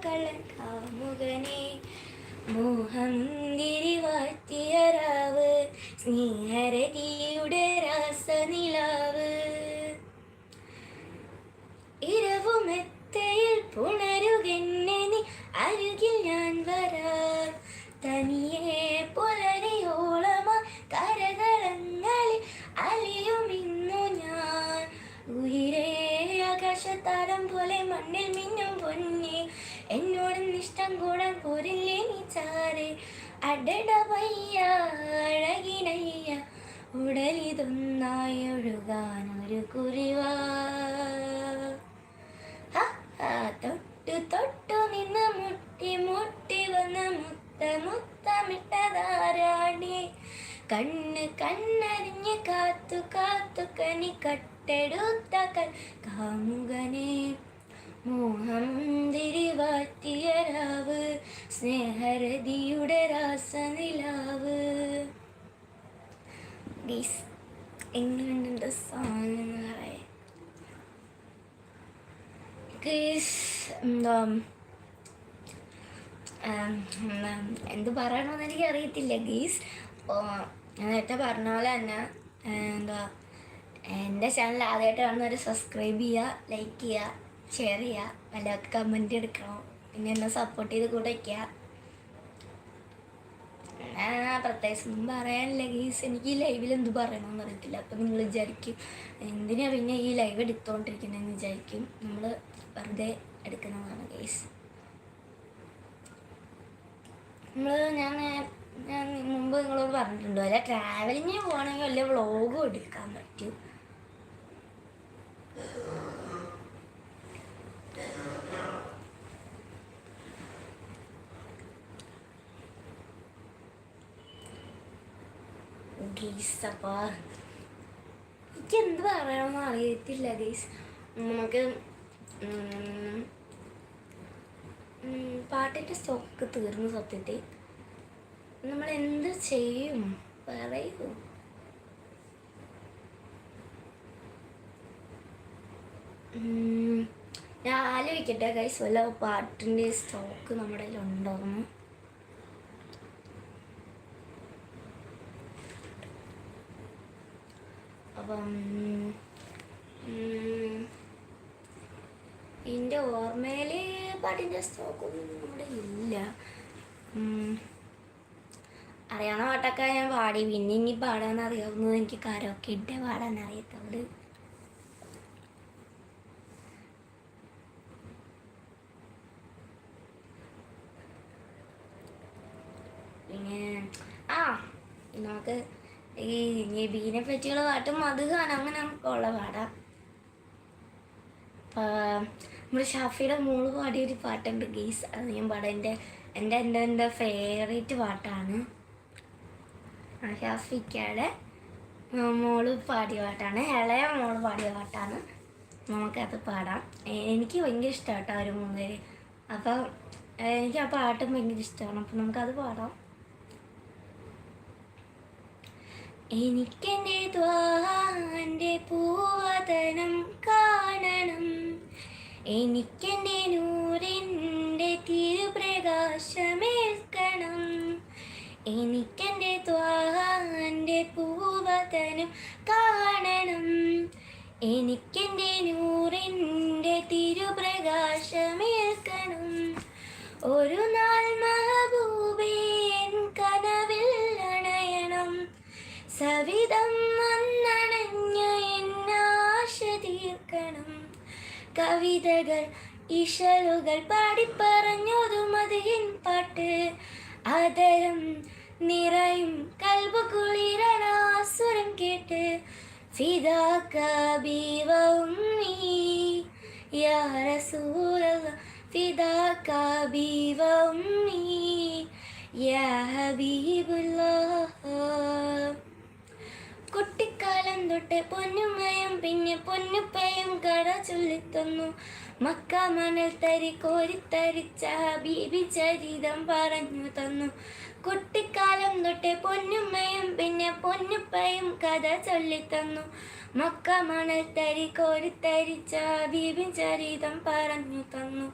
കള്ളൻ കാമുകനെ മോഹമുന്തിരി വാറ്റിയ രാവ് സ്നേഹരതിയുടെ രാസനിലാവ് ഇരവുമെത്തയിൽ പുണരുകെന്നെ നീ അരുകിൽ ഞാൻ വരാം തനിയെ പുലരിയോളമാ കരതലങ്ങളിൽ അലിയുമിന്നു ഞാൻ ഉയരേ ആകാശത്താരം പോലെ മണ്ണിൽ മിന്നും പൊന്നെ എന്നോട് നിഷ്ടം കൂടാൻ പോരില്ലേ നീ ചാരെ അടട വയ്യ അഴകിനയ്യ ഉടലിതൊന്നായി ഒഴുകാൻ ഒരു കുറിവാ തൊട്ടു തൊട്ടു നിന്ന് മുട്ടി മുട്ടി വന്ന് മുത്തമിട്ടതാരാണി കണ്ണ് കണ്ണറിഞ്ഞ് കാത്തു കാത്തു കനി കട്ടെടുത്ത കാമുകനെ മോഹമുന്തിരി വാറ്റിയ രാവ് സ്നേഹരതിയുടെ രാസനിലാവ്. എങ്ങനെയുണ്ട് സോങ് എന്ന് പറയാം. എന്ത് പറയണമെന്ന് എനിക്ക് അറിയത്തില്ല ഗീസ്. അപ്പോൾ ഞാൻ നേരത്തെ പറഞ്ഞ പോലെ തന്നെ എൻ്റെ ചാനൽ ആദ്യമായിട്ട് കാണുന്നവർ സബ്സ്ക്രൈബ് ചെയ്യുക, ലൈക്ക് ചെയ്യുക, ഷെയർ ചെയ്യുക, എല്ലാവർക്കും കമൻറ്റ് എടുക്കണം, പിന്നെ എന്നെ സപ്പോർട്ട് ചെയ്ത് കൂടെ വയ്ക്കുക. പ്രത്യേകിച്ചൊന്നും പറയാനില്ല ഗീസ്. എനിക്ക് ഈ ലൈവിൽ എന്ത് പറയണമെന്ന് അറിയത്തില്ല. അപ്പോൾ നിങ്ങൾ വിചാരിക്കും എന്തിനാ പിന്നെ ഈ ലൈവ് എടുത്തുകൊണ്ടിരിക്കുന്നതെന്ന് വിചാരിക്കും. നമ്മൾ വെറുതെ എടുക്കുന്നതാണ് ഗീസ്. ഞാൻ മുമ്പ് നിങ്ങളോട് പറഞ്ഞിട്ടുണ്ടോ, അല്ല ട്രാവലിങ്ങിന് പോകണമെങ്കിൽ വല്ല വ്ളോഗും എടുക്കാൻ പറ്റും. ഗീസ് അപ്പോൾ എനിക്ക് എന്ത് പറയണമെന്ന് അറിയത്തില്ല ഗീസ്. നമുക്ക് പാട്ടിൻ്റെ സ്റ്റോക്ക് തീർന്നു. സത്യത്തിൽ നമ്മൾ എന്ത് ചെയ്യും പറയൂ. ഞാൻ ആലോചിക്കട്ടെ ഗൈസ്, വല്ല പാട്ടിൻ്റെ സ്റ്റോക്ക് നമ്മുടെ കയ്യിലുണ്ടോന്ന്. അപ്പം എൻ്റെ ഓർമ്മയിൽ പാട്ടിൻ്റെ സ്റ്റോക്കൊന്നും നമ്മുടെ ഇല്ല. അറിയാവുന്ന പാട്ടൊക്കെ ഞാൻ പാടി. പിന്നെ ഇനി പാടാൻ അറിയാവുന്നത് എനിക്ക് കരോക്കെ ഇട്ടേ പാടാൻ അറിയത്തുള്ളൂ. പിന്നെ നമുക്ക് ഈ നബീനെ പറ്റിയുള്ള പാട്ടും അത് കാണാം, അങ്ങനെ നമുക്കുള്ള പാടാം. നമ്മുടെ ഷാഫിയുടെ മോള് പാടിയൊരു പാട്ടുണ്ട് ഗീസ്, അത് ഞാൻ പാടാം. എൻ്റെ ഫേവറേറ്റ് പാട്ടാണ്. ഷാഫിക്കയുടെ മോള് പാടിയ പാട്ടാണ്, ഇളയ മോള് പാടിയ പാട്ടാണ്. നമുക്കത് പാടാം. എനിക്ക് ഭയങ്കര ഇഷ്ടമാണ് കേട്ടോ അവർ മൂന്നുപേര്. അപ്പം എനിക്ക് ആ പാട്ടും ഭയങ്കര ഇഷ്ടമാണ്. അപ്പം നമുക്കത് പാടാം. എനിക്കെൻ്റെ ദ്വാന്റെ പൂവതനം കാണണം, എനിക്കെൻ്റെ നൂറിൻ്റെ തിരുപ്രകാശമേൽക്കണം, എനിക്കെൻ്റെ ദ്വാന്റെ പൂവതനം കാണണം, എനിക്കെൻ്റെ നൂറിൻ്റെ തിരുപ്രകാശമേൽക്കണം. ഒരു നാൾ മഹബൂബേ കനവിൽ അണയണം, സവിധം വന്നണഞ്ഞ എന്നാശ തീർക്കണം. കവിതകൾ ഇശലുകൾ പാടിപ്പറഞ്ഞതും അതിൻ പാട്ട്, ആദരം നിറയും കൽബ് കുളിരണാസുരം കേട്ട്. ഫിദാക ബി വ ഉമ്മി യാ റസൂലല്ലാഹ്, ഫിദാക ബി വ ഉമ്മി യാ ഹബീബുല്ലാഹ്. കുട്ടിക്കാലം തൊട്ട് പൊന്നുമയും പിന്നെ പൊന്നുപ്പയും കട ചൊല്ലിത്തന്നു, മക്ക മണൽ തരി കോരിത്തരിച്ച ഹബീബി ചരിതം പറഞ്ഞു തന്നു. കുട്ടിക്കാലം തൊട്ട് പൊന്നുമ്മയും പിന്നെ പൊന്നുപ്പയും കഥ ചൊല്ലിത്തന്നു, മക്ക മണൽ തരി കോരിത്തരിച്ച ഹബീബി ചരിതം പറഞ്ഞു തന്നു.